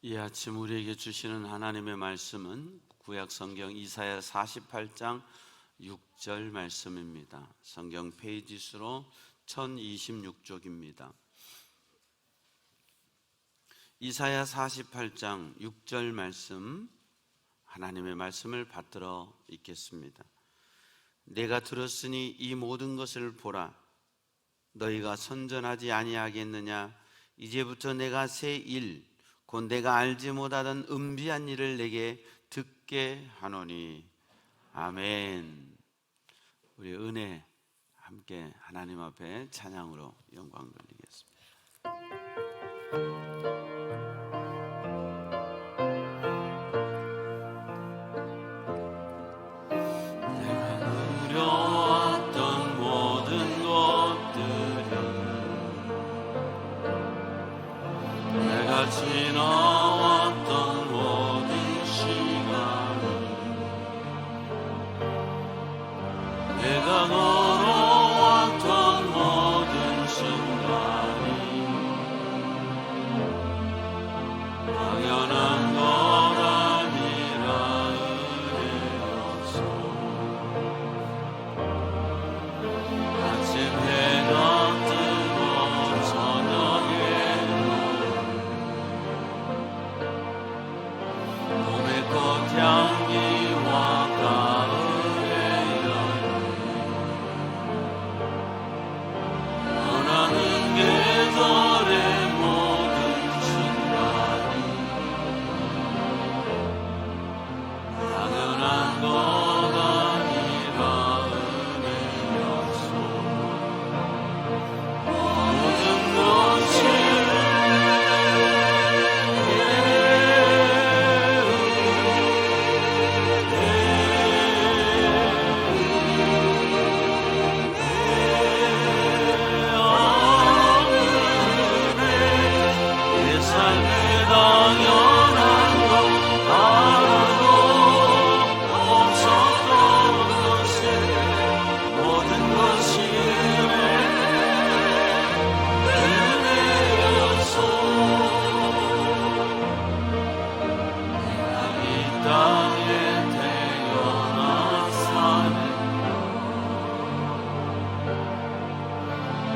이 아침 우리에게 주시는 하나님의 말씀은 구약 성경 이사야 48장 6절 말씀입니다. 성경 페이지 수로 1026쪽입니다. 이사야 48장 6절 말씀, 하나님의 말씀을 받들어 읽겠습니다. 내가 들었으니 이 모든 것을 보라. 너희가 선전하지 아니하겠느냐? 이제부터 내가 새 일, 곧 내가 알지 못하던 은비한 일을 내게 듣게 하노니. 아멘. 우리 은혜 함께 하나님 앞에 찬양으로 영광 돌리겠습니다. 내가 누려왔던 모든 것들이 내가 지나왔던 모든 시간이 내가 걸어왔던 모든 순간이 당연한 것 아니라 은혜였소. 아침 해가 뜨고 저녁에 봄의 꽃향기와 가을의 여름, 원하는 계절의 모든 순간이 당연한 것 아니라 은혜였소. 모든 것이 내 삶에 당연한 것 알아도 없었던 것을 모든 것이 은혜였소. 내가 이 땅에 태어나 사는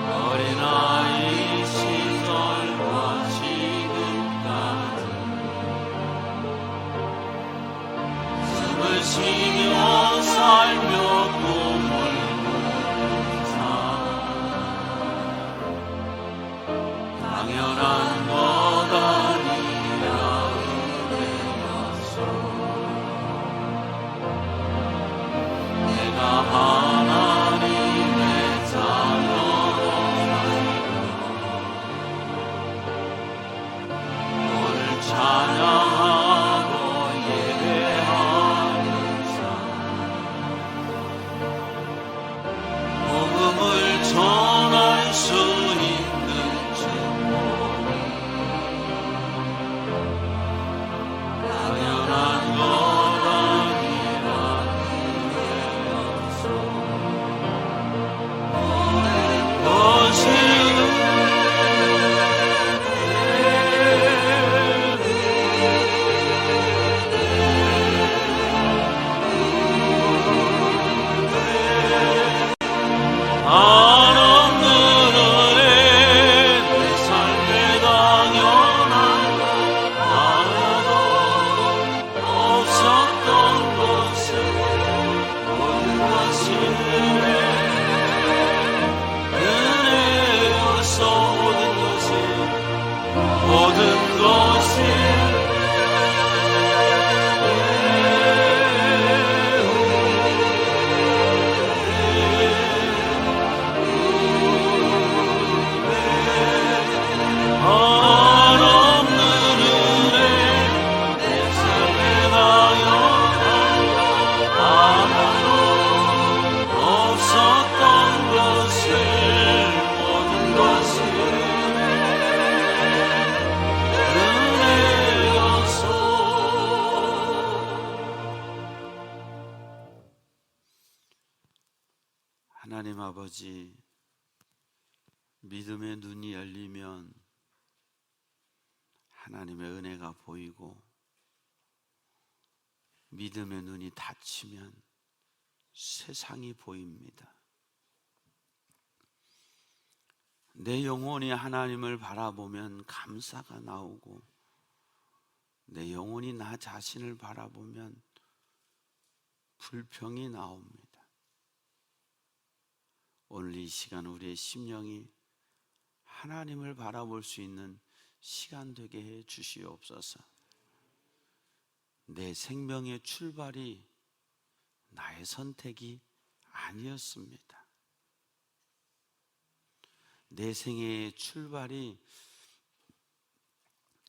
어린아이 시절과 지금까지 숨을 쉬며 살며 꿈을 꾸는 삶, 당연한 것 아니라 은혜였소. 내가 하나님의 자녀로 너를 찬양하고 예배하는 삶, 복음을 전할 수 있는 축복이 당연한 것 아니라 은혜였소. 그것이 한없는 은혜, 내 삶에 당연한 것 알아도 없었던 것을 모든 것이 은혜였소. 모든 것이 한없는 은혜, 내 삶에 당연한 것 알아도 없었던 것을 모든 것이 은혜였소. 하나님 아버지, 믿음의 눈이 열리면 하나님의 은혜가 보이고 믿음의 눈이 닫히면 세상이 보입니다. 내 영혼이 하나님을 바라보면 감사가 나오고 내 영혼이 나 자신을 바라보면 불평이 나옵니다. 오늘 이 시간 우리의 심령이 하나님을 바라볼 수 있는 시간 되게 해 주시옵소서. 내 생명의 출발이 나의 선택이 아니었습니다. 내 생애의 출발이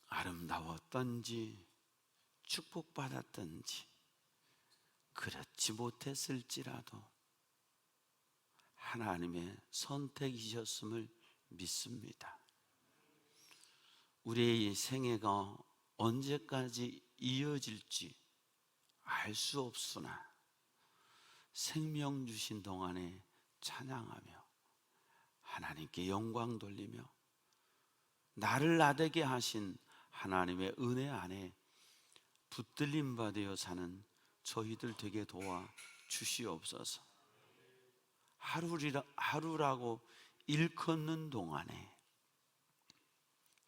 아름다웠던지 축복받았던지 그렇지 못했을지라도 하나님의 선택이셨음을 믿습니다. 우리의 생애가 언제까지 이어질지 알 수 없으나 생명 주신 동안에 찬양하며 하나님께 영광 돌리며 나를 나되게 하신 하나님의 은혜 안에 붙들림 받아 사는 저희들 되게 도와 주시옵소서. 하루라고 일컫는 동안에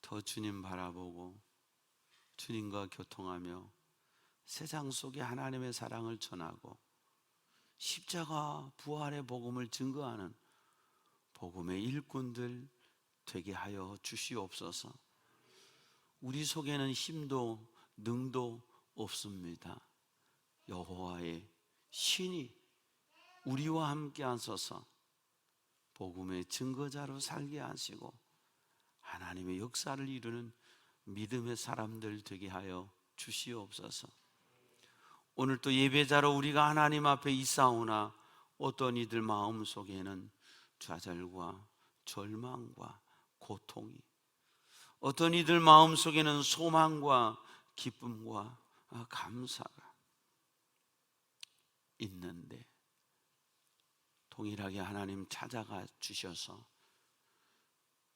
더 주님 바라보고 주님과 교통하며 세상 속에 하나님의 사랑을 전하고 십자가 부활의 복음을 증거하는 복음의 일꾼들 되게 하여 주시옵소서. 우리 속에는 힘도 능도 없습니다. 여호와의 신이 우리와 함께 하소서 복음의 증거자로 살게 하시고 하나님의 역사를 이루는 믿음의 사람들 되게 하여 주시옵소서. 오늘 또 예배자로 우리가 하나님 앞에 있사오나 어떤 이들 마음속에는 좌절과 절망과 고통이, 어떤 이들 마음속에는 소망과 기쁨과 감사가 있는데 동일하게 하나님 찾아가 주셔서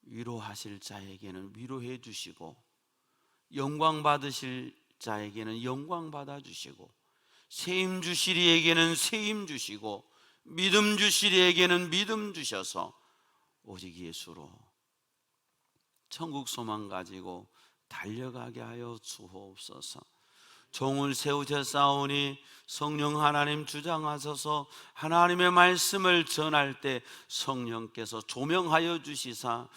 위로하실 자에게는 위로해 주시고 영광 받으실 자에게는 영광 받아 주시고 세임 주실 이에게는 세임 주시고 믿음 주실 이에게는 믿음 주셔서 오직 예수로 천국 소망 가지고 달려가게 하여 주옵소서. 종을 세우셨사오니 성령 하나님 주장하셔서 하나님의 말씀을 전할 때 성령께서 조명하여 주시사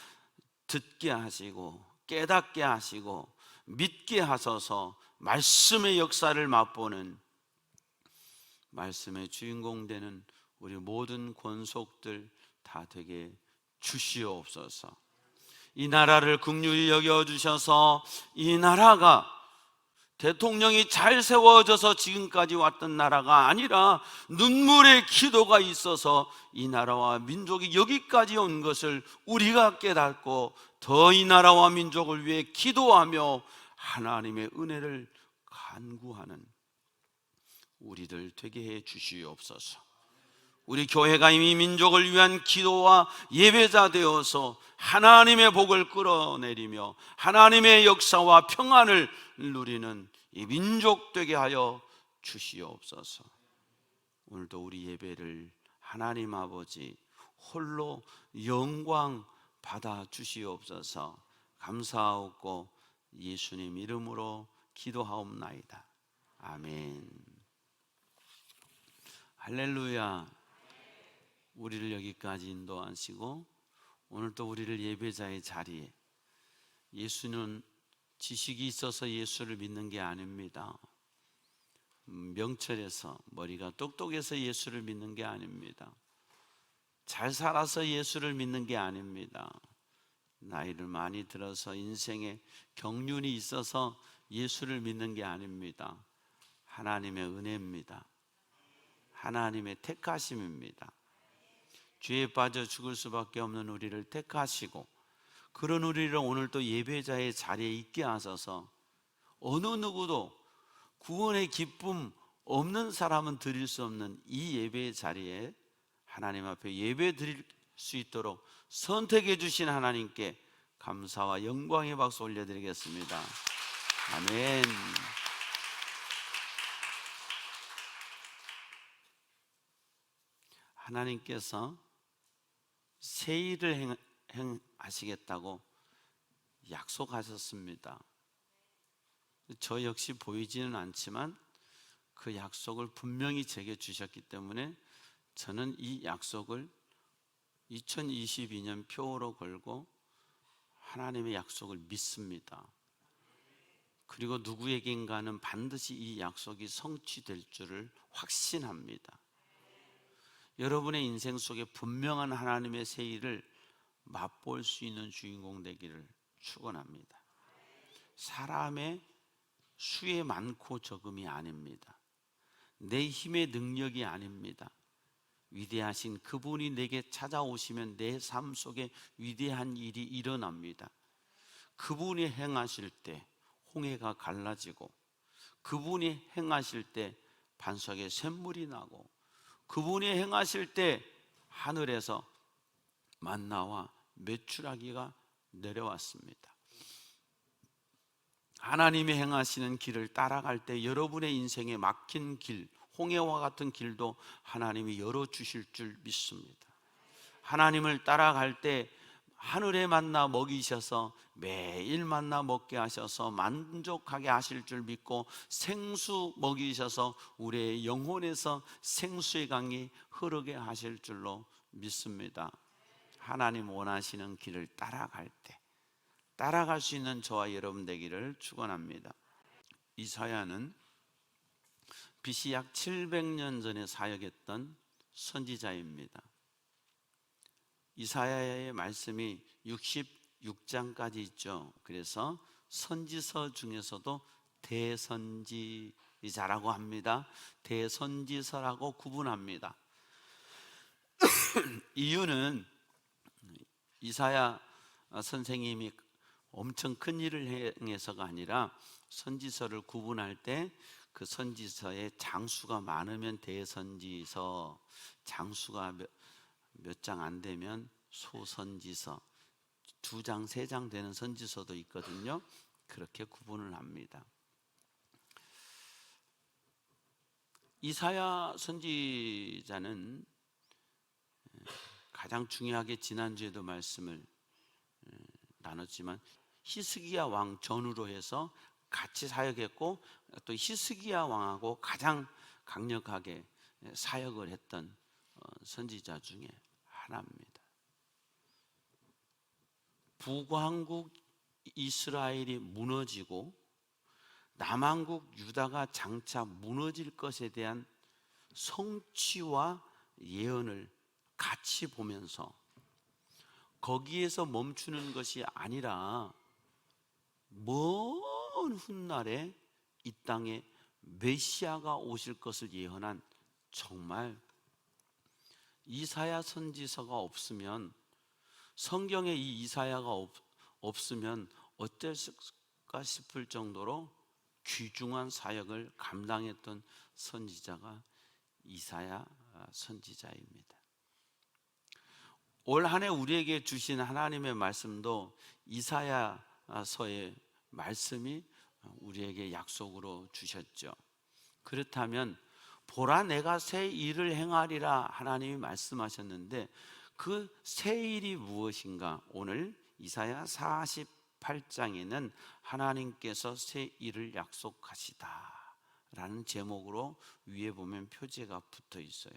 듣게 하시고 깨닫게 하시고 믿게 하셔서 말씀의 역사를 맛보는 말씀의 주인공 되는 우리 모든 권속들 다 되게 주시옵소서. 이 나라를 긍휼히 여겨주셔서 이 나라가 대통령이 잘 세워져서 지금까지 왔던 나라가 아니라 눈물의 기도가 있어서 이 나라와 민족이 여기까지 온 것을 우리가 깨닫고 더 이 나라와 민족을 위해 기도하며 하나님의 은혜를 간구하는 우리들 되게 해 주시옵소서. 우리 교회가 이미 민족을 위한 기도와 예배자 되어서 하나님의 복을 끌어내리며 하나님의 역사와 평안을 누리는 이 민족 되게 하여 주시옵소서. 오늘도 우리 예배를 하나님 아버지 홀로 영광 받아 주시옵소서. 감사하옵고 예수님 이름으로 기도하옵나이다. 아멘. 할렐루야. 우리를 여기까지 인도하시고 오늘 또 우리를 예배자의 자리에, 예수는 지식이 있어서 예수를 믿는 게 아닙니다. 명철해서 머리가 똑똑해서 예수를 믿는 게 아닙니다. 잘 살아서 예수를 믿는 게 아닙니다. 나이를 많이 들어서 인생에 경륜이 있어서 예수를 믿는 게 아닙니다. 하나님의 은혜입니다. 하나님의 택하심입니다. 죄에 빠져 죽을 수밖에 없는 우리를 택하시고 그런 우리를 오늘 또 예배자의 자리에 있게 하셔서 어느 누구도 구원의 기쁨 없는 사람은 드릴 수 없는 이 예배의 자리에 하나님 앞에 예배 드릴 수 있도록 선택해 주신 하나님께 감사와 영광의 박수 올려드리겠습니다. 아멘. 하나님께서 새 일을 행하시겠다고 약속하셨습니다. 저 역시 보이지는 않지만 그 약속을 분명히 제게 주셨기 때문에 저는 이 약속을 2022년 표어로 걸고 하나님의 약속을 믿습니다. 그리고 누구에겐가는 반드시 이 약속이 성취될 줄을 확신합니다. 여러분의 인생 속에 분명한 하나님의 새 일을 맛볼 수 있는 주인공 되기를 축원합니다. 사람의 수의 많고 적음이 아닙니다. 내 힘의 능력이 아닙니다. 위대하신 그분이 내게 찾아오시면 내 삶 속에 위대한 일이 일어납니다. 그분이 행하실 때 홍해가 갈라지고, 그분이 행하실 때 반석에 샘물이 나고, 그분이 행하실 때 하늘에서 만나와 메추라기가 내려왔습니다. 하나님이 행하시는 길을 따라갈 때 여러분의 인생에 막힌 길, 홍해와 같은 길도 하나님이 열어주실 줄 믿습니다. 하나님을 따라갈 때 하늘의 만나 먹이셔서 매일 만나 먹게 하셔서 만족하게 하실 줄 믿고, 생수 먹이셔서 우리의 영혼에서 생수의 강이 흐르게 하실 줄로 믿습니다. 하나님 원하시는 길을 따라갈 때 따라갈 수 있는 저와 여러분 되기를 축원합니다. 이사야는 BC 약 700년 전에 사역했던 선지자입니다. 이사야의 말씀이 66장까지 있죠. 그래서 선지서 중에서도 대선지자라고 합니다. 대선지서라고 구분합니다. 이유는 이사야 선생님이 엄청 큰 일을 행해서가 아니라 선지서를 구분할 때 그 선지서의 장수가 많으면 대선지서, 장수가 몇 장 안 되면 소선지서, 2장, 3장 되는 선지서도 있거든요. 그렇게 구분을 합니다. 이사야 선지자는 가장 중요하게 지난주에도 말씀을 나눴지만 히스기야 왕 전후로 해서 같이 사역했고, 또 히스기야 왕하고 가장 강력하게 사역을 했던 선지자 중에 하나입니다. 북왕국 이스라엘이 무너지고 남왕국 유다가 장차 무너질 것에 대한 성취와 예언을 같이 보면서 거기에서 멈추는 것이 아니라 먼 훗날에 이 땅에 메시아가 오실 것을 예언한, 정말 이사야 선지서가 없으면, 성경에 이 이사야가 없으면 어땠을까 싶을 정도로 귀중한 사역을 감당했던 선지자가 이사야 선지자입니다. 올 한 해 우리에게 주신 하나님의 말씀도 이사야서의 말씀이 우리에게 약속으로 주셨죠. 그렇다면 보라, 내가 새 일을 행하리라 하나님이 말씀하셨는데 그 새 일이 무엇인가? 오늘 이사야 48장에는 하나님께서 새 일을 약속하시다 라는 제목으로 위에 보면 표제가 붙어 있어요.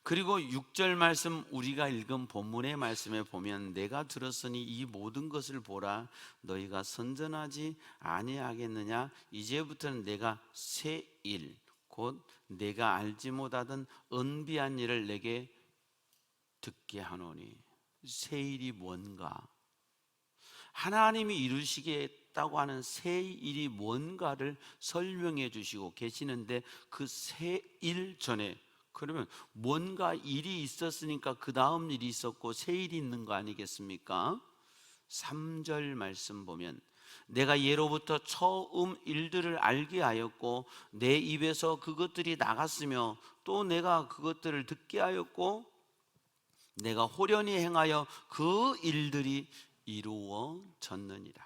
그리고 6절 말씀, 우리가 읽은 본문의 말씀에 보면 내가 들었으니 이 모든 것을 보라, 너희가 선전하지 아니하겠느냐? 이제부터는 내가 새 일, 곧 내가 알지 못하던 은비한 일을 내게 듣게 하노니. 새 일이 뭔가? 하나님이 이루시겠다고 하는 새 일이 뭔가를 설명해 주시고 계시는데, 그 새 일 전에, 그러면 뭔가 일이 있었으니까 그 다음 일이 있었고 새 일이 있는 거 아니겠습니까? 3절 말씀 보면 내가 예로부터 처음 일들을 알게 하였고 내 입에서 그것들이 나갔으며 또 내가 그것들을 듣게 하였고 내가 호련히 행하여 그 일들이 이루어졌느니라.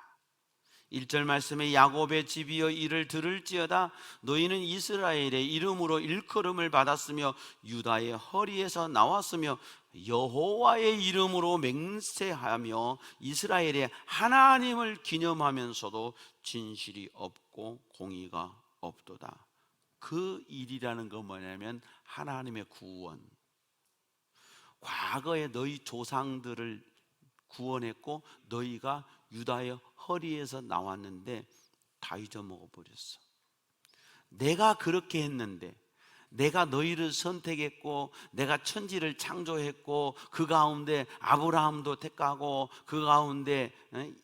1절 말씀에 야곱의 집이여 이를 들을지어다 너희는 이스라엘의 이름으로 일컬음을 받았으며 유다의 허리에서 나왔으며 여호와의 이름으로 맹세하며 이스라엘의 하나님을 기념하면서도 진실이 없고 공의가 없도다. 그 일이라는 건 뭐냐면 하나님의 구원. 과거에 너희 조상들을 구원했고 너희가 유다의 허리에서 나왔는데 다 잊어먹어 버렸어. 내가 그렇게 했는데, 내가 너희를 선택했고 내가 천지를 창조했고 그 가운데 아브라함도 택하고 그 가운데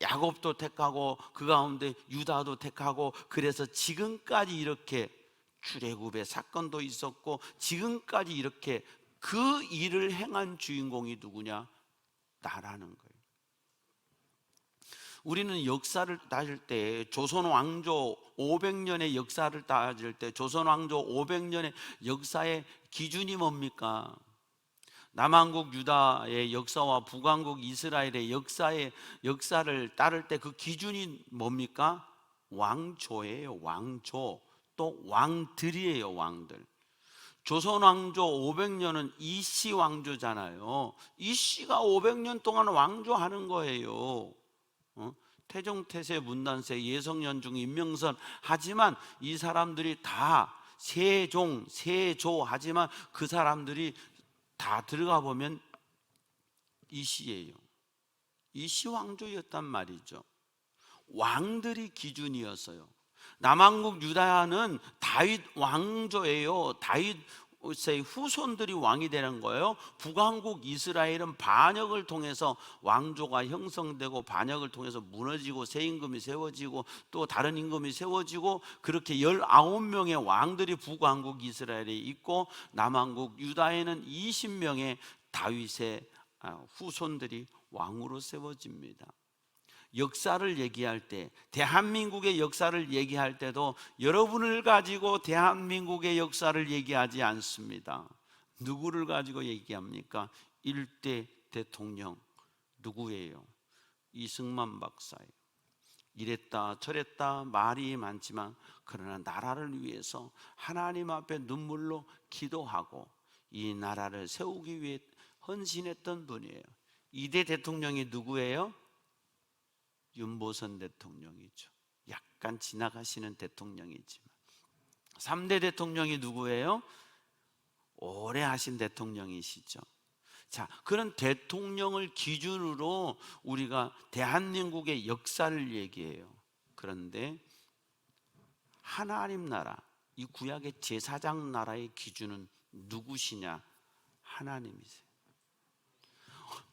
야곱도 택하고 그 가운데 유다도 택하고, 그래서 지금까지 이렇게 출애굽의 사건도 있었고 지금까지 이렇게 그 일을 행한 주인공이 누구냐? 나라는 거예요. 우리는 역사를 따질 때 조선 왕조 500년의 역사를 따질 때 조선 왕조 500년의 역사의 기준이 뭡니까? 남한국 유다의 역사와 북한국 이스라엘의 역사를 따를 때 그 기준이 뭡니까? 왕조예요. 왕조. 또 왕들이에요. 왕들. 조선 왕조 500년은 이씨 왕조잖아요. 이씨가 500년 동안 왕조하는 거예요. 태종태세 문단세 예성연중 임명선 하지만 이 사람들이 다 세종 세조 하지만 그 사람들이 다 들어가 보면 이씨예요. 이씨 왕조였단 말이죠. 왕들이 기준이었어요. 남한국 유다는 다윗 왕조예요. 다윗의 후손들이 왕이 되는 거예요. 북한국 이스라엘은 반역을 통해서 왕조가 형성되고 반역을 통해서 무너지고 새 임금이 세워지고 또 다른 임금이 세워지고, 그렇게 19명의 왕들이 북한국 이스라엘에 있고 남한국 유다에는 20명의 다윗의 후손들이 왕으로 세워집니다. 역사를 얘기할 때, 대한민국의 역사를 얘기할 때도 여러분을 가지고 대한민국의 역사를 얘기하지 않습니다. 누구를 가지고 얘기합니까? 일대 대통령 누구예요? 이승만 박사예요. 이랬다 저랬다 말이 많지만 그러나 나라를 위해서 하나님 앞에 눈물로 기도하고 이 나라를 세우기 위해 헌신했던 분이에요. 2대 대통령이 누구예요? 윤보선 대통령이죠. 약간 지나가시는 대통령이지만. 3대 대통령이 누구예요? 오래 하신 대통령이시죠. 자, 그런 대통령을 기준으로 우리가 대한민국의 역사를 얘기해요. 그런데 하나님 나라, 이 구약의 제사장 나라의 기준은 누구시냐? 하나님이세요.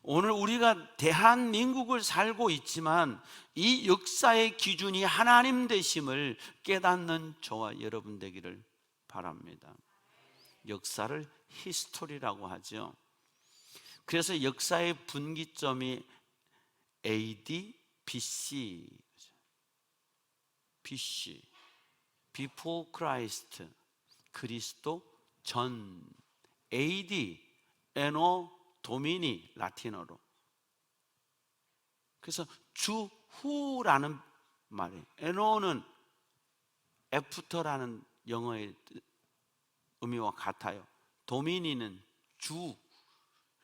오늘 우리가 대한민국을 살고 있지만 이 역사의 기준이 하나님 되심을 깨닫는 저와 여러분 되기를 바랍니다. 역사를 히스토리라고 하죠. 그래서 역사의 분기점이 AD, BC, BC, Before Christ, 그리스도 전, AD, 에노 도미니 라틴어로. 그래서 주후라는 말이에요. 에노는 애프터라는 영어의 의미와 같아요. 도미니는 주,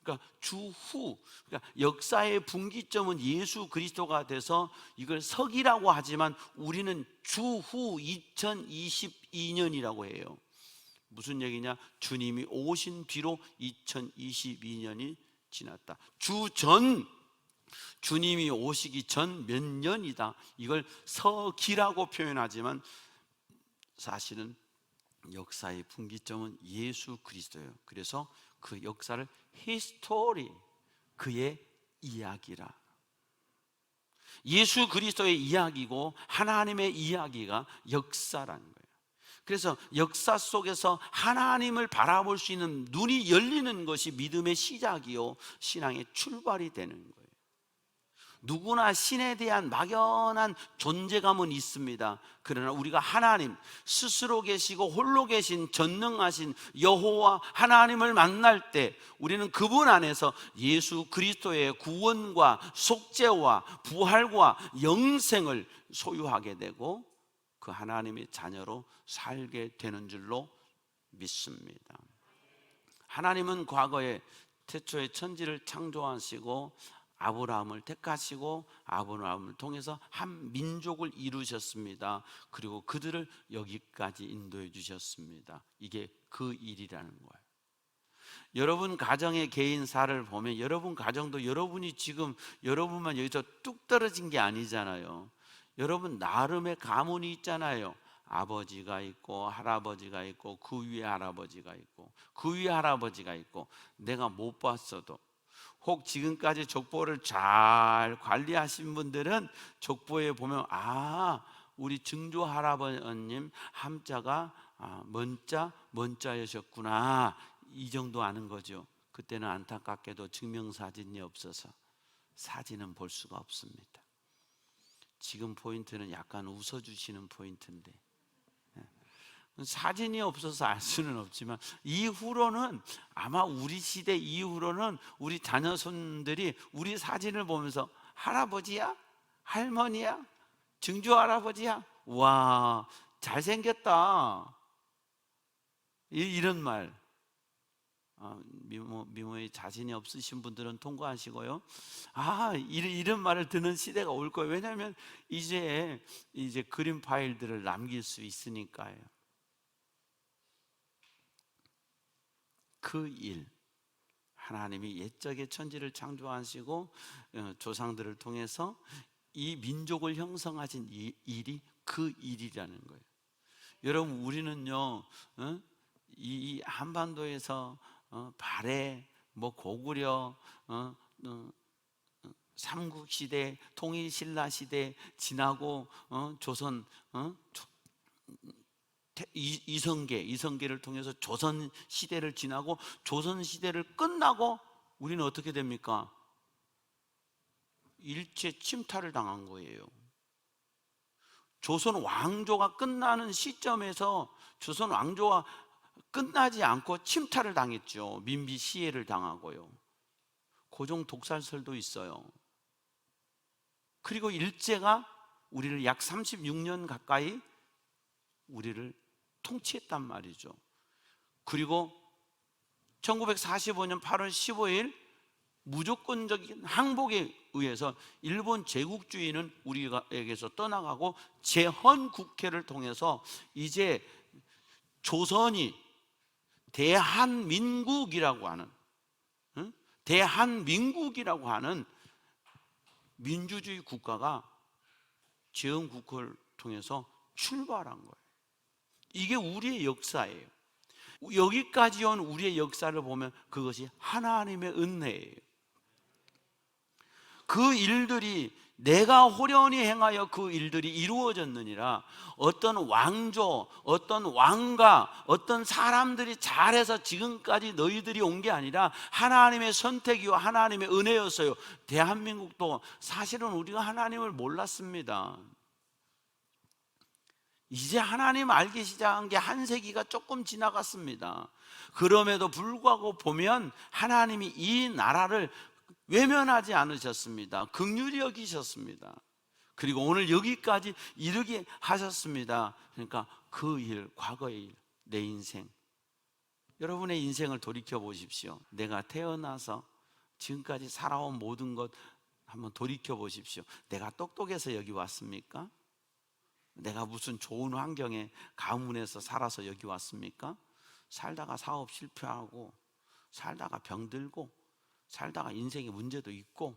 그러니까 주후. 그러니까 역사의 분기점은 예수 그리스도가 돼서 이걸 서기라고 하지만 우리는 주후 2022년이라고 해요. 무슨 얘기냐? 주님이 오신 뒤로 2022년이 지났다. 주전, 주님이 오시기 전 몇 년이다. 이걸 서기라고 표현하지만 사실은 역사의 분기점은 예수 그리스도예요. 그래서 그 역사를 히스토리, 그의 이야기라. 예수 그리스도의 이야기고 하나님의 이야기가 역사라는 거예요. 그래서 역사 속에서 하나님을 바라볼 수 있는 눈이 열리는 것이 믿음의 시작이요 신앙의 출발이 되는 거예요. 누구나 신에 대한 막연한 존재감은 있습니다. 그러나 우리가 하나님 스스로 계시고 홀로 계신 전능하신 여호와 하나님을 만날 때 우리는 그분 안에서 예수 그리스도의 구원과 속죄와 부활과 영생을 소유하게 되고 그 하나님의 자녀로 살게 되는 줄로 믿습니다. 하나님은 과거에 태초에 천지를 창조하시고 아브라함을 택하시고 아브라함을 통해서 한 민족을 이루셨습니다. 그리고 그들을 여기까지 인도해 주셨습니다. 이게 그 일이라는 거예요. 여러분 가정의 개인사를 보면 여러분 가정도 여러분이 지금 여러분만 여기서 뚝 떨어진 게 아니잖아요. 여러분 나름의 가문이 있잖아요. 아버지가 있고 할아버지가 있고 그 위에 할아버지가 있고 그 위에 할아버지가 있고 내가 못 봤어도 혹 지금까지 족보를 잘 관리하신 분들은 족보에 보면 우리 증조 할아버님 함자가 먼자여셨구나 이 정도 아는 거죠. 그때는 안타깝게도 증명사진이 없어서 사진은 볼 수가 없습니다. 지금 포인트는 약간 웃어주시는 포인트인데 사진이 없어서 알 수는 없지만 이후로는 아마 우리 시대 이후로는 우리 자녀손들이 우리 사진을 보면서 할아버지야? 할머니야? 증조 할아버지야? 와 잘생겼다 이런 말. 미모에 자신이 없으신 분들은 통과하시고요. 이런 말을 듣는 시대가 올 거예요. 왜냐하면 이제 그림 파일들을 남길 수 있으니까요. 그 일, 하나님이 옛적에 천지를 창조하시고 조상들을 통해서 이 민족을 형성하신 이 일이 그 일이라는 거예요. 여러분 우리는요 이 한반도에서 발해 고구려 삼국시대 통일신라시대 지나고 조선 이성계를 통해서 조선시대를 지나고 조선시대를 끝나고 우리는 어떻게 됩니까? 일제 침탈을 당한 거예요. 조선 왕조가 끝나는 시점에서 조선 왕조가 끝나지 않고 침탈을 당했죠. 민비 시해를 당하고요. 고종 독살설도 있어요. 그리고 일제가 우리를 약 36년 가까이 우리를 통치했단 말이죠. 그리고 1945년 8월 15일 무조건적인 항복에 의해서 일본 제국주의는 우리에게서 떠나가고 재헌국회를 통해서 이제 조선이 대한민국이라고 하는 민주주의 국가가 재헌국회를 통해서 출발한 거예요. 이게 우리의 역사예요. 여기까지 온 우리의 역사를 보면 그것이 하나님의 은혜예요. 그 일들이 내가 호련히 행하여 그 일들이 이루어졌느니라. 어떤 왕조, 어떤 왕가, 어떤 사람들이 잘해서 지금까지 너희들이 온 게 아니라 하나님의 선택이요 하나님의 은혜였어요. 대한민국도 사실은 우리가 하나님을 몰랐습니다. 이제 하나님 알기 시작한 게 한 세기가 조금 지나갔습니다. 그럼에도 불구하고 보면 하나님이 이 나라를 외면하지 않으셨습니다. 긍휼히 여기셨습니다. 그리고 오늘 여기까지 이르게 하셨습니다. 그러니까 그 일, 과거의 일, 내 인생, 여러분의 인생을 돌이켜 보십시오. 내가 태어나서 지금까지 살아온 모든 것 한번 돌이켜 보십시오. 내가 똑똑해서 여기 왔습니까? 내가 무슨 좋은 환경에 가문에서 살아서 여기 왔습니까? 살다가 사업 실패하고 살다가 병들고 살다가 인생에 문제도 있고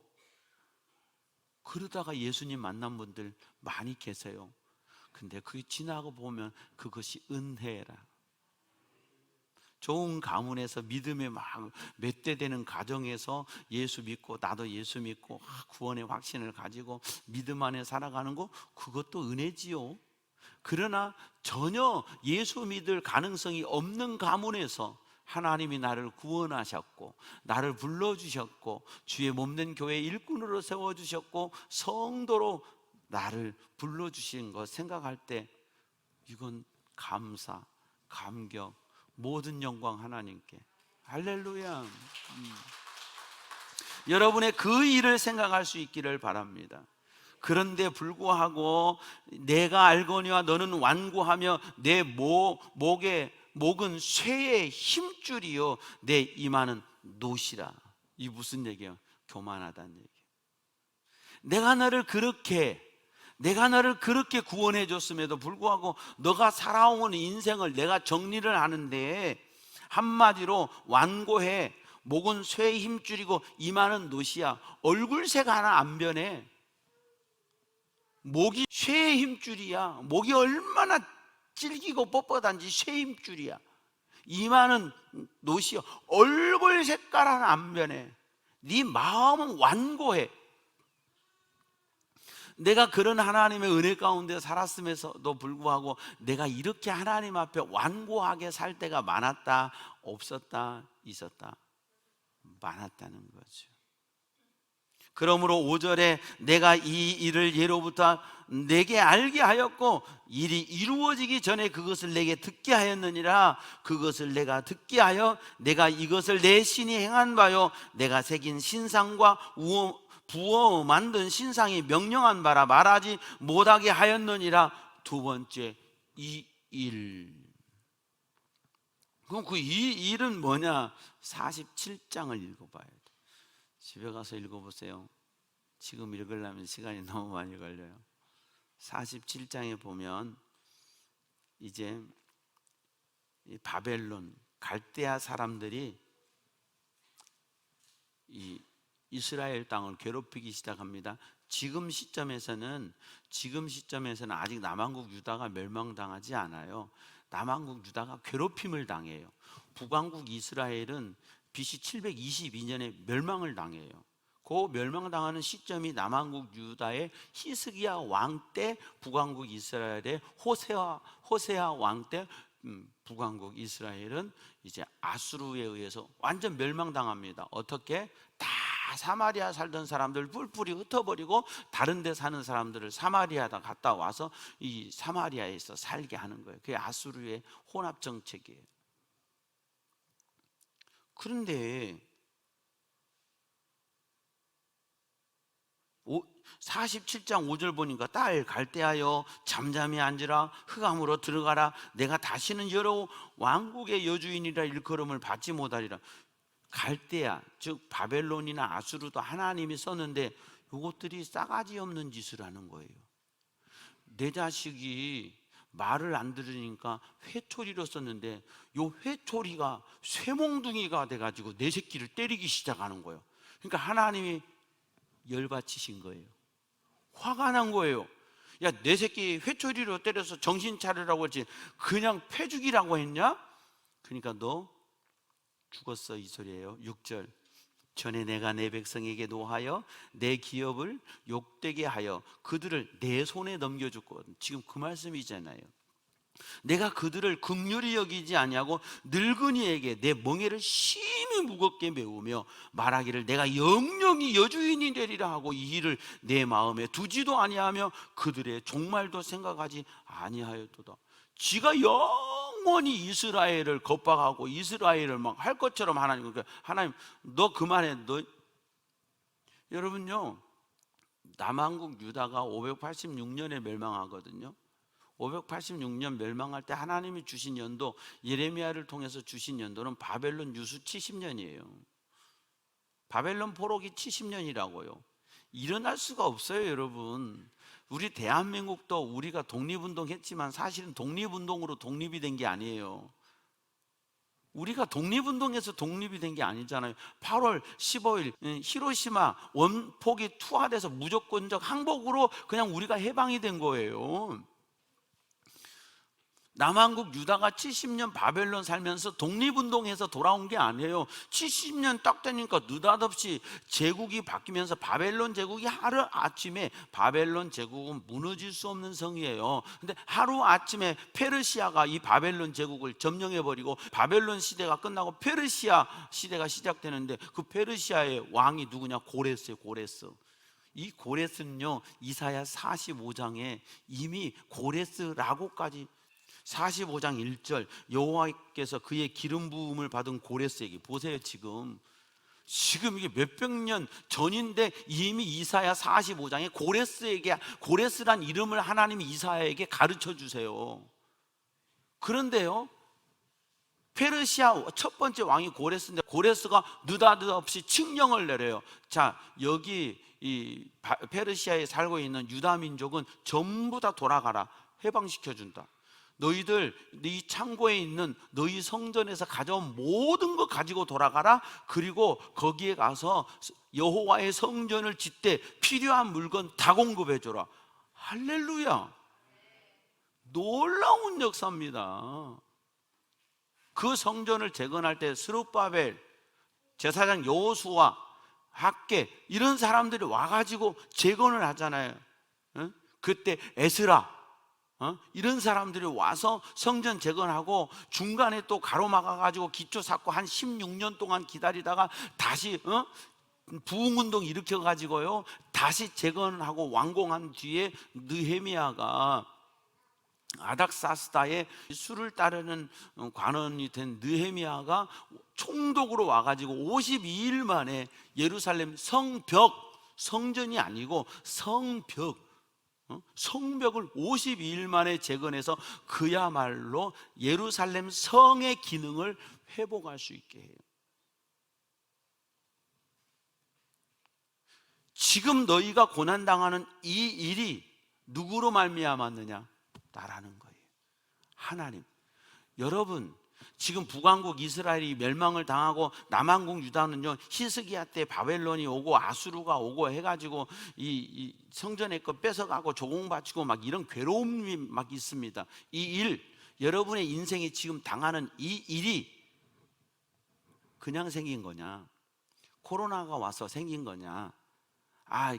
그러다가 예수님 만난 분들 많이 계세요. 근데 그게 지나고 보면 그것이 은혜라. 좋은 가문에서 믿음에 막 몇 대 되는 가정에서 예수 믿고 나도 예수 믿고 구원의 확신을 가지고 믿음 안에 살아가는 거 그것도 은혜지요. 그러나 전혀 예수 믿을 가능성이 없는 가문에서 하나님이 나를 구원하셨고 나를 불러주셨고 주의 몸된 교회 일꾼으로 세워주셨고 성도로 나를 불러주신 것 생각할 때 이건 감사, 감격, 모든 영광 하나님께. 할렐루야. 여러분의 그 일을 생각할 수 있기를 바랍니다. 그런데 불구하고 내가 알거니와 너는 완고하며 내 목은 쇠의 힘줄이요 내 이마는 노시라. 이 무슨 얘기예요? 교만하다는 얘기예요. 내가 너를 그렇게 구원해 줬음에도 불구하고 너가 살아온 인생을 내가 정리를 하는데 한마디로 완고해. 목은 쇠의 힘줄이고 이마는 노시야. 얼굴색 하나 안 변해. 목이 쇠의 힘줄이야. 목이 얼마나 질기고 뻣뻣한지 쇠의 힘줄이야. 이마는 노시야. 얼굴 색깔 하나 안 변해. 네 마음은 완고해. 내가 그런 하나님의 은혜 가운데 살았음에도 불구하고 내가 이렇게 하나님 앞에 완고하게 살 때가 많았다, 없었다, 있었다? 많았다는 거죠. 그러므로 5절에 내가 이 일을 예로부터 내게 알게 하였고 일이 이루어지기 전에 그것을 내게 듣게 하였느니라. 그것을 내가 듣게 하여 내가 이것을 내 신이 행한 바요 내가 새긴 신상과 부어 만든 신상이 명령한 바라 말하지 못하게 하였느니라. 두 번째, 이 일. 그럼 그 이 일은 뭐냐? 47장을 읽어봐야 돼. 집에 가서 읽어보세요. 지금 읽으려면 시간이 너무 많이 걸려요. 47장에 보면 이제 이 바벨론 갈대아 사람들이 이 이스라엘 땅을 괴롭히기 시작합니다. 지금 시점에서는 아직 남한국 유다가 멸망당하지 않아요. 남한국 유다가 괴롭힘을 당해요. 북왕국 이스라엘은 BC 722년에 멸망을 당해요. 그 멸망당하는 시점이 남한국 유다의 히스기야 왕 때, 북왕국 이스라엘의 호세아 왕 때, 북왕국 이스라엘은 이제 아수르에 의해서 완전 멸망당합니다. 어떻게? 다 사마리아 살던 사람들 뿔뿔이 흩어버리고 다른 데 사는 사람들을 사마리아다 갔다 와서 이 사마리아에서 살게 하는 거예요. 그게 아수르의 혼합 정책이에요. 그런데 47장 5절 보니까 딸 갈대하여 잠잠히 앉으라. 흑암으로 들어가라. 내가 다시는 여러 왕국의 여주인이라 일컬음을 받지 못하리라. 갈대아 즉 바벨론이나 아수르도 하나님이 썼는데 이것들이 싸가지 없는 짓을 하는 거예요. 내 자식이 말을 안 들으니까 회초리로 썼는데 요 회초리가 쇠몽둥이가 돼가지고 내 새끼를 때리기 시작하는 거예요. 그러니까 하나님이 열받치신 거예요. 화가 난 거예요. 야, 내 새끼 회초리로 때려서 정신 차리라고 했지 그냥 패 죽이라고 했냐? 그러니까 너 죽었어, 이 소리예요. 6절 전에 내가 내 백성에게 노하여 내 기업을 욕되게 하여 그들을 내 손에 넘겨줬거든. 지금 그 말씀이잖아요. 내가 그들을 긍휼히 여기지 아니하고 늙은이에게 내 멍에를 심히 무겁게 메우며 말하기를 내가 영영이 여주인이 되리라 하고 이 일을 내 마음에 두지도 아니하며 그들의 종말도 생각하지 아니하였도다. 지가 영원히 이스라엘을 겁박하고 이스라엘을 막 할 것처럼 하나님 너 그만해. 너 여러분요, 남한국 유다가 586년에 멸망하거든요. 586년 멸망할 때 하나님이 주신 연도, 예레미야를 통해서 주신 연도는 바벨론 유수 70년이에요. 바벨론 포로기 70년이라고요. 일어날 수가 없어요, 여러분. 우리 대한민국도 우리가 독립운동했지만 사실은 독립운동으로 독립이 된 게 아니에요. 우리가 독립운동에서 독립이 된 게 아니잖아요. 8월 15일 히로시마 원폭이 투하돼서 무조건적 항복으로 그냥 우리가 해방이 된 거예요. 남한국 유다가 70년 바벨론 살면서 독립운동해서 돌아온 게 아니에요. 70년 딱 되니까 느닷없이 제국이 바뀌면서 바벨론 제국이 하루아침에, 바벨론 제국은 무너질 수 없는 성이에요. 근데 하루아침에 페르시아가 이 바벨론 제국을 점령해버리고 바벨론 시대가 끝나고 페르시아 시대가 시작되는데, 그 페르시아의 왕이 누구냐? 고레스예요. 고레스. 이 고레스는요, 이사야 45장에 이미 고레스라고까지, 45장 1절, 여호와께서 그의 기름 부음을 받은 고레스에게, 보세요, 지금 이게 몇백 년 전인데 이미 이사야 45장에 고레스에게, 고레스란 이름을 하나님이 이사야에게 가르쳐 주세요. 그런데요, 페르시아 첫 번째 왕이 고레스인데, 고레스가 느닷없이 칙령을 내려요. 자, 여기 이 페르시아에 살고 있는 유다 민족은 전부 다 돌아가라, 해방시켜 준다. 너희들 네 창고에 있는 너희 성전에서 가져온 모든 거 가지고 돌아가라. 그리고 거기에 가서 여호와의 성전을 짓되 필요한 물건 다 공급해 줘라. 할렐루야. 놀라운 역사입니다. 그 성전을 재건할 때 스룹바벨, 제사장 여호수아, 학개, 이런 사람들이 와가지고 재건을 하잖아요. 그때 에스라, 이런 사람들이 와서 성전 재건하고, 중간에 또 가로막아가지고 기초 쌓고 한 16년 동안 기다리다가 다시 부흥운동 일으켜가지고요, 다시 재건하고 완공한 뒤에 느헤미야가, 아닥사스다의 수를 따르는 관원이 된 느헤미야가 총독으로 와가지고 52일 만에 예루살렘 성벽, 성전이 아니고 성벽을 52일 만에 재건해서 그야말로 예루살렘 성의 기능을 회복할 수 있게 해요. 지금 너희가 고난당하는 이 일이 누구로 말미암았느냐? 나라는 거예요. 하나님. 여러분, 지금 북왕국 이스라엘이 멸망을 당하고 남한국 유다는요, 히스기야 때 바벨론이 오고 아수르가 오고 해가지고 이 성전의 것 뺏어가고 조공바치고 막 이런 괴로움이 막 있습니다. 이 일, 여러분의 인생에 지금 당하는 이 일이 그냥 생긴 거냐? 코로나가 와서 생긴 거냐?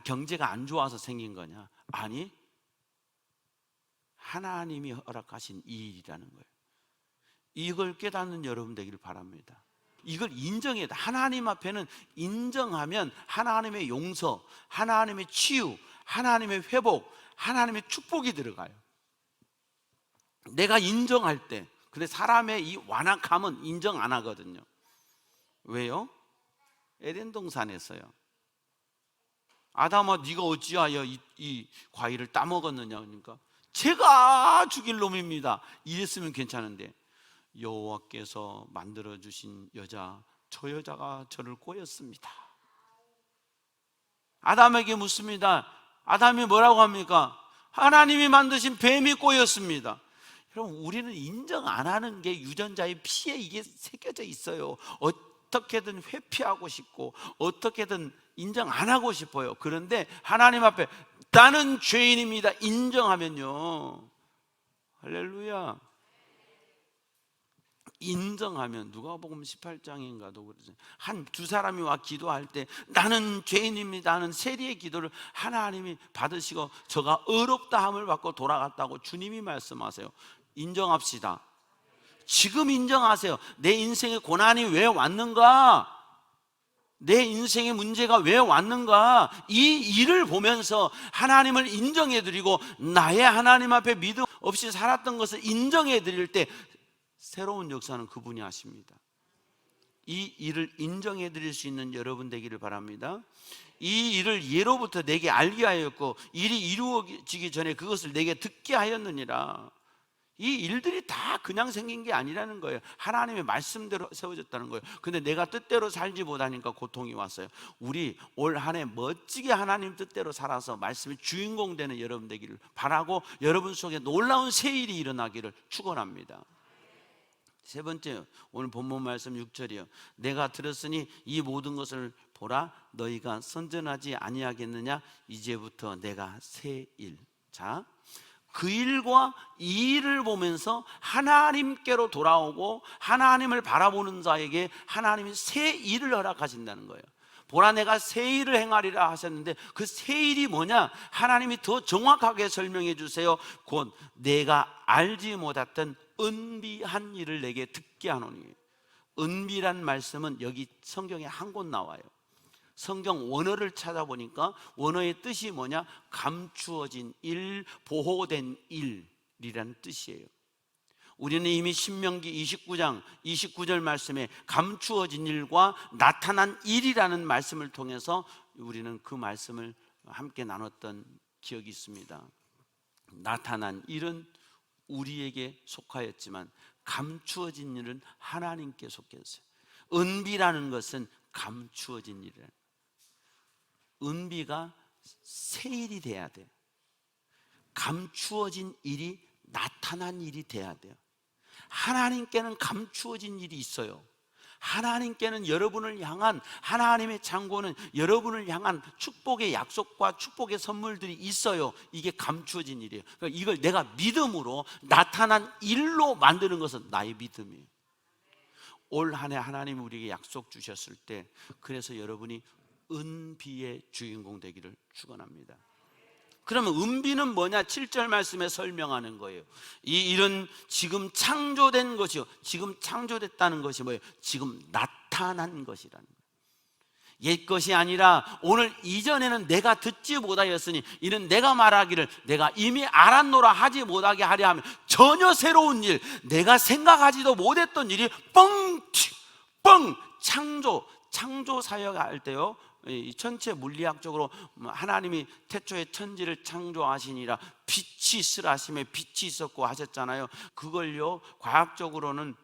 경제가 안 좋아서 생긴 거냐? 아니, 하나님이 허락하신 이 일이라는 거예요. 이걸 깨닫는 여러분 되기를 바랍니다. 이걸 인정해야 돼. 하나님 앞에는 인정하면 하나님의 용서, 하나님의 치유, 하나님의 회복, 하나님의 축복이 들어가요. 내가 인정할 때. 근데 사람의 이 완악함은 인정 안 하거든요. 왜요? 에덴 동산에서요, 아담아 네가 어찌하여 이 과일을 따먹었느냐, 그러니까 제가 죽일 놈입니다 이랬으면 괜찮은데, 여호와께서 만들어주신 여자, 저 여자가 저를 꼬였습니다. 아담에게 묻습니다. 아담이 뭐라고 합니까? 하나님이 만드신 뱀이 꼬였습니다. 여러분, 우리는 인정 안 하는 게 유전자의 피에 이게 새겨져 있어요. 어떻게든 회피하고 싶고 어떻게든 인정 안 하고 싶어요. 그런데 하나님 앞에 나는 죄인입니다 인정하면요, 할렐루야, 인정하면, 누가복음 18장인가도 그러죠. 한 두 사람이 와 기도할 때 나는 죄인입니다 하는 세리의 기도를 하나님이 받으시고 저가 의롭다 함을 받고 돌아갔다고 주님이 말씀하세요. 인정합시다. 지금 인정하세요. 내 인생에 고난이 왜 왔는가? 내 인생의 문제가 왜 왔는가? 이 일을 보면서 하나님을 인정해드리고 나의 하나님 앞에 믿음 없이 살았던 것을 인정해드릴 때 새로운 역사는 그분이 하십니다. 이 일을 인정해드릴 수 있는 여러분 되기를 바랍니다. 이 일을 예로부터 내게 알게 하였고 일이 이루어지기 전에 그것을 내게 듣게 하였느니라. 이 일들이 다 그냥 생긴 게 아니라는 거예요. 하나님의 말씀대로 세워졌다는 거예요. 근데 내가 뜻대로 살지 못하니까 고통이 왔어요. 우리 올 한 해 멋지게 하나님 뜻대로 살아서 말씀의 주인공 되는 여러분 되기를 바라고, 여러분 속에 놀라운 새 일이 일어나기를 축원합니다. 세 번째, 오늘 본문 말씀 6절이요. 내가 들었으니 이 모든 것을 보라, 너희가 선전하지 아니하겠느냐? 이제부터 내가 새 일. 자, 그 일과 이 일을 보면서 하나님께로 돌아오고 하나님을 바라보는 자에게 하나님이 새 일을 허락하신다는 거예요. 보라 내가 새 일을 행하리라 하셨는데 그 새 일이 뭐냐? 하나님이 더 정확하게 설명해 주세요. 곧 내가 알지 못했던 은비한 일을 내게 듣게 하노니. 은비란 말씀은 여기 성경에 한 곳 나와요. 성경 원어를 찾아보니까 원어의 뜻이 뭐냐? 감추어진 일, 보호된 일이라는 뜻이에요. 우리는 이미 신명기 29장 29절 말씀에 감추어진 일과 나타난 일이라는 말씀을 통해서 우리는 그 말씀을 함께 나눴던 기억이 있습니다. 나타난 일은 우리에게 속하였지만 감추어진 일은 하나님께 속했어요. 은비라는 것은 감추어진 일이에요. 은비가 새 일이 돼야 돼요. 감추어진 일이 나타난 일이 돼야 돼요. 하나님께는 감추어진 일이 있어요. 하나님께는 여러분을 향한, 하나님의 창고는 여러분을 향한 축복의 약속과 축복의 선물들이 있어요. 이게 감추어진 일이에요. 그러니까 이걸 내가 믿음으로 나타난 일로 만드는 것은 나의 믿음이에요. 올 한 해 하나님이 우리에게 약속 주셨을 때, 그래서 여러분이 은비의 주인공 되기를 축원합니다. 그러면 은비는 뭐냐? 7절 말씀에 설명하는 거예요. 이 일은 지금 창조된 것이요, 지금 창조됐다는 것이 뭐예요? 지금 나타난 것이라는 거예요. 옛 것이 아니라 오늘 이전에는 내가 듣지 못하였으니 이는 내가 말하기를 내가 이미 알았노라 하지 못하게 하려 하면 전혀 새로운 일, 내가 생각하지도 못했던 일이 뻥 창조 사역할 때요, 이 천체 물리학적으로 하나님이 태초에 천지를 창조하시니라 빛이 있으라 하심에 빛이 있었고 하셨잖아요. 그걸요 과학적으로는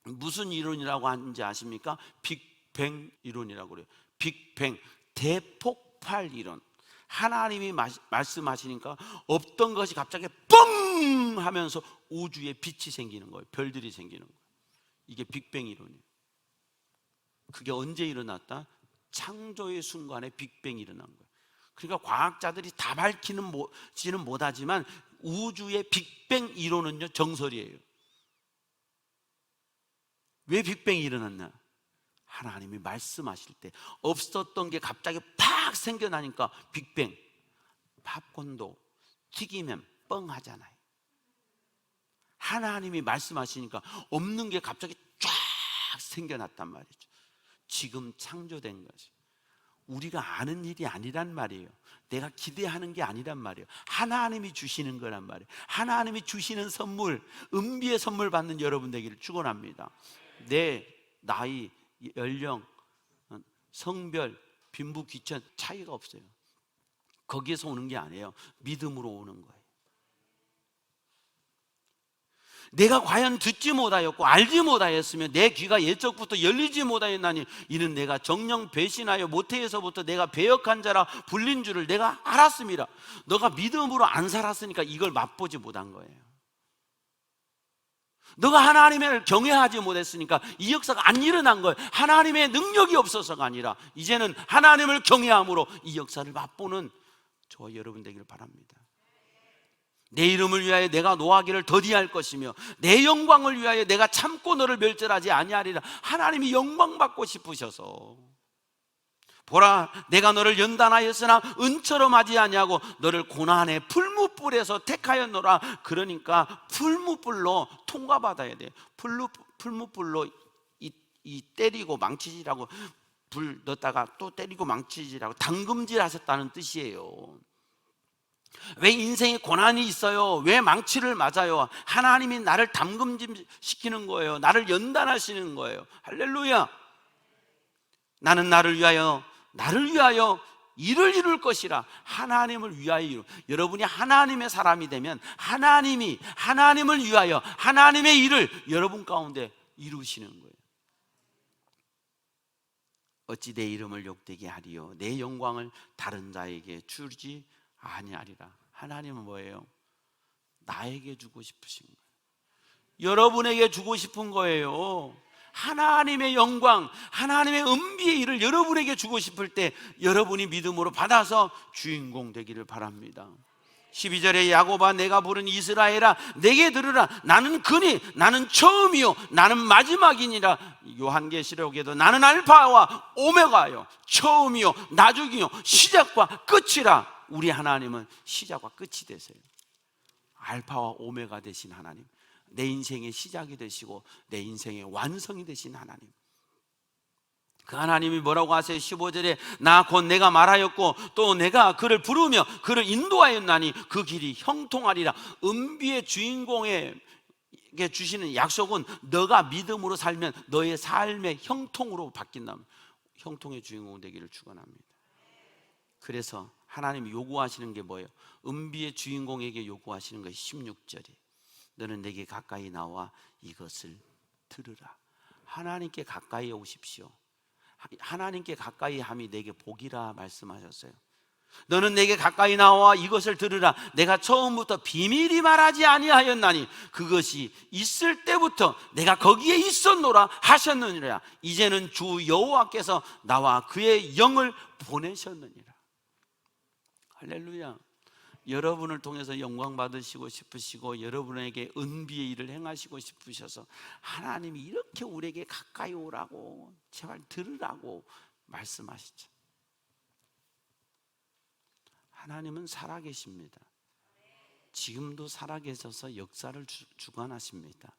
무슨 이론이라고 하는지 아십니까? 빅뱅 이론이라고 그래요. 빅뱅, 대폭발 이론. 하나님이 말씀하시니까 없던 것이 갑자기 뻥 하면서 우주에 빛이 생기는 거예요. 별들이 생기는 거예요. 이게 빅뱅 이론이에요. 그게 언제 일어났다? 창조의 순간에 빅뱅이 일어난 거예요. 그러니까 과학자들이 다 밝히지는 못하지만 우주의 빅뱅 이론은요 정설이에요. 왜 빅뱅이 일어났나? 하나님이 말씀하실 때 없었던 게 갑자기 팍 생겨나니까 빅뱅. 팝콘도 튀기면 뻥 하잖아요. 하나님이 말씀하시니까 없는 게 갑자기 쫙 생겨났단 말이죠. 지금 창조된 거지. 우리가 아는 일이 아니란 말이에요. 내가 기대하는 게 아니란 말이에요. 하나님이 주시는 거란 말이에요. 하나님이 주시는 선물, 은비의 선물 받는 여러분 되기를 축원합니다. 내 나이, 연령, 성별, 빈부, 귀천 차이가 없어요. 거기에서 오는 게 아니에요. 믿음으로 오는 거예요. 내가 과연 듣지 못하였고 알지 못하였으며 내 귀가 옛적부터 열리지 못하였나니 이는 내가 정령 배신하여 모태에서부터 내가 배역한 자라 불린 줄을 내가 알았습니다. 너가 믿음으로 안 살았으니까 이걸 맛보지 못한 거예요. 너가 하나님을 경외하지 못했으니까 이 역사가 안 일어난 거예요. 하나님의 능력이 없어서가 아니라 이제는 하나님을 경외함으로 이 역사를 맛보는 저와 여러분 되기를 바랍니다. 내 이름을 위하여 내가 노하기를 더디할 것이며 내 영광을 위하여 내가 참고 너를 멸절하지 아니하리라. 하나님이 영광 받고 싶으셔서 보라 내가 너를 연단하였으나 은처럼 하지 아니하고 너를 고난의 풀무불에서 택하였노라. 그러니까 풀무불로 통과받아야 돼요. 풀무불로 이 때리고 망치질하고 불 넣었다가 또 때리고 망치질하고 당금질 하셨다는 뜻이에요. 왜 인생에 고난이 있어요? 왜 망치를 맞아요? 하나님이 나를 담금질시키는 거예요. 나를 연단하시는 거예요. 할렐루야. 나는 나를 위하여 일을 이룰 것이라. 하나님을 위하여 여러분이 하나님의 사람이 되면 하나님을 위하여 하나님의 일을 여러분 가운데 이루시는 거예요. 어찌 내 이름을 욕되게 하리요 내 영광을 다른 자에게 주지 아니하리라. 하나님은 뭐예요? 나에게 주고 싶으신 거예요. 여러분에게 주고 싶은 거예요. 하나님의 영광, 하나님의 은비의 일을 여러분에게 주고 싶을 때 여러분이 믿음으로 받아서 주인공 되기를 바랍니다. 12절에 야곱아 내가 부른 이스라엘아 내게 들으라. 나는 그니 나는 처음이요 나는 마지막이니라. 요한계시록에도 나는 알파와 오메가요 처음이요 나중이요 시작과 끝이라. 우리 하나님은 시작과 끝이 되세요. 알파와 오메가 되신 하나님, 내 인생의 시작이 되시고 내 인생의 완성이 되신 하나님. 그 하나님이 뭐라고 하세요? 15절에 나 곧 내가 말하였고 또 내가 그를 부르며 그를 인도하였나니 그 길이 형통하리라. 은비의 주인공에게 주시는 약속은 너가 믿음으로 살면 너의 삶의 형통으로 바뀐다면 형통의 주인공 되기를 축원합니다. 그래서 하나님이 요구하시는 게 뭐예요? 은비의 주인공에게 요구하시는 것이 16절이 너는 내게 가까이 나와 이것을 들으라. 하나님께 가까이 오십시오. 하나님께 가까이 함이 내게 복이라 말씀하셨어요. 너는 내게 가까이 나와 이것을 들으라. 내가 처음부터 비밀이 말하지 아니하였나니 그것이 있을 때부터 내가 거기에 있었노라 하셨느니라. 이제는 주 여호와께서 나와 그의 영을 보내셨느니라. 할렐루야. 여러분을 통해서 영광 받으시고 싶으시고 여러분에게 은비의 일을 행하시고 싶으셔서 하나님이 이렇게 우리에게 가까이 오라고 제발 들으라고 말씀하시죠. 하나님은 살아계십니다. 지금도 살아계셔서 역사를 주관하십니다.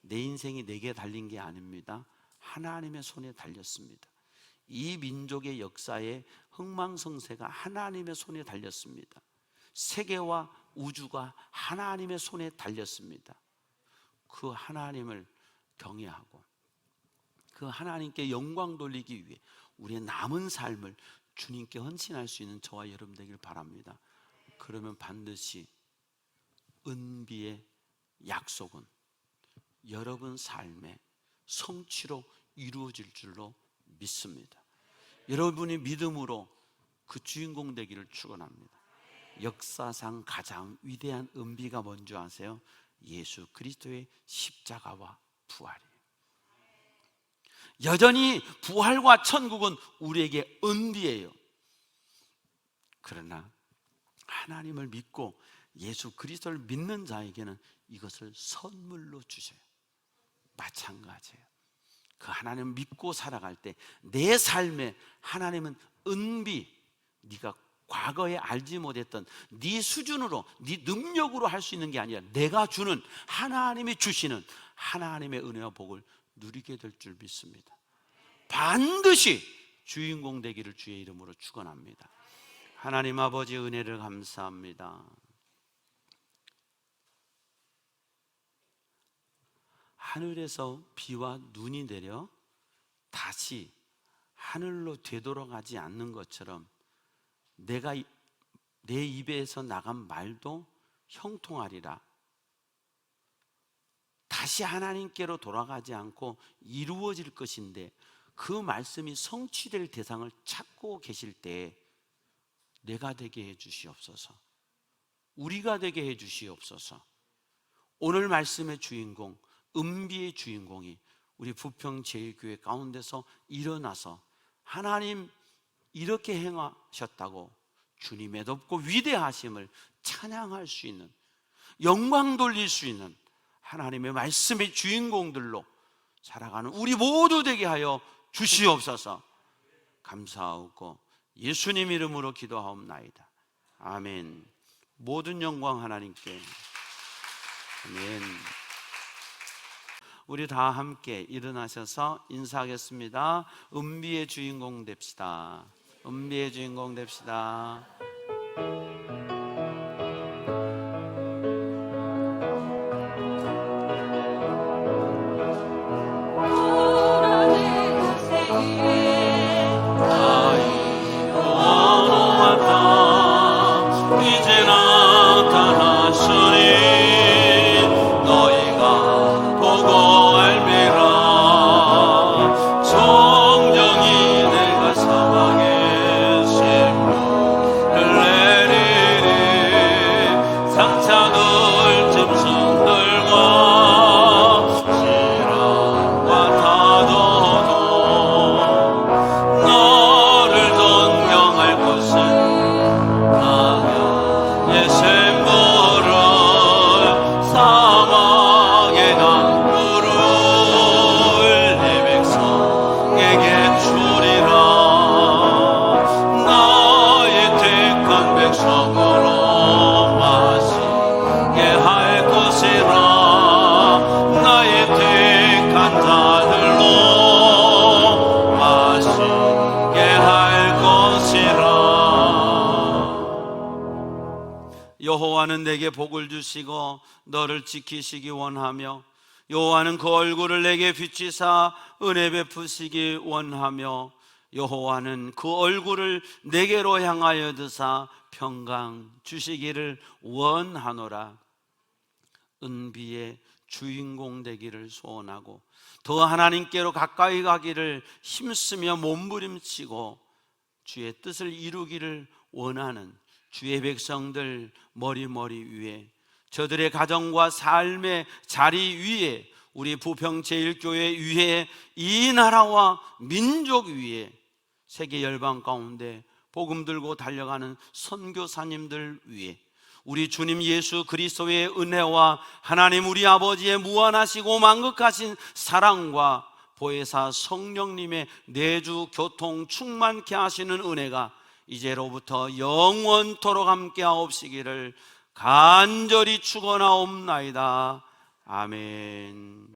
내 인생이 내게 달린 게 아닙니다. 하나님의 손에 달렸습니다. 이 민족의 역사의 흥망성쇠가 하나님의 손에 달렸습니다. 세계와 우주가 하나님의 손에 달렸습니다. 그 하나님을 경외하고 그 하나님께 영광 돌리기 위해 우리의 남은 삶을 주님께 헌신할 수 있는 저와 여러분 되길 바랍니다. 그러면 반드시 은비의 약속은 여러분 삶의 성취로 이루어질 줄로 믿습니다. 여러분이 믿음으로 그 주인공 되기를 축원합니다. 역사상 가장 위대한 은비가 뭔지 아세요? 예수 그리스도의 십자가와 부활이에요. 여전히 부활과 천국은 우리에게 은비예요. 그러나 하나님을 믿고 예수 그리스도를 믿는 자에게는 이것을 선물로 주셔요. 마찬가지예요. 그 하나님을 믿고 살아갈 때 내 삶에 하나님은 은비, 네가 과거에 알지 못했던 네 수준으로 네 능력으로 할 수 있는 게 아니라 내가 주는 하나님이 주시는 하나님의 은혜와 복을 누리게 될 줄 믿습니다. 반드시 주인공 되기를 주의 이름으로 축원합니다. 하나님 아버지 은혜를 감사합니다. 하늘에서 비와 눈이 내려 다시 하늘로 되돌아가지 않는 것처럼 내 입에서 나간 말도 형통하리라. 다시 하나님께로 돌아가지 않고 이루어질 것인데 그 말씀이 성취될 대상을 찾고 계실 때 내가 되게 해 주시옵소서. 우리가 되게 해 주시옵소서. 오늘 말씀의 주인공, 은비의 주인공이 우리 부평제일교회 가운데서 일어나서 하나님 이렇게 행하셨다고 주님의 높고 위대하심을 찬양할 수 있는, 영광 돌릴 수 있는 하나님의 말씀의 주인공들로 살아가는 우리 모두 되게 하여 주시옵소서. 감사하고 예수님 이름으로 기도하옵나이다. 아멘. 모든 영광 하나님께. 아멘. 우리 다 함께 일어나셔서 인사하겠습니다. 은비의 주인공 됩시다. 은비의 주인공 됩시다. 정정이 내가 사망의 샘물 흘레리리 여호와는 내게 복을 주시고 너를 지키시기 원하며 여호와는 그 얼굴을 내게 비추사 은혜 베푸시기 원하며 여호와는 그 얼굴을 내게로 향하여 드사 평강 주시기를 원하노라. 은비의 주인공 되기를 소원하고 더 하나님께로 가까이 가기를 힘쓰며 몸부림치고 주의 뜻을 이루기를 원하는 주의 백성들 머리 위에, 저들의 가정과 삶의 자리 위에, 우리 부평제일교회 위에, 이 나라와 민족 위에, 세계 열방 가운데 복음 들고 달려가는 선교사님들 위에, 우리 주님 예수 그리스도의 은혜와 하나님 우리 아버지의 무한하시고 만극하신 사랑과 보혜사 성령님의 내주 교통 충만케 하시는 은혜가 이제로부터 영원토록 함께 하옵시기를 간절히 축원하옵나이다. 아멘.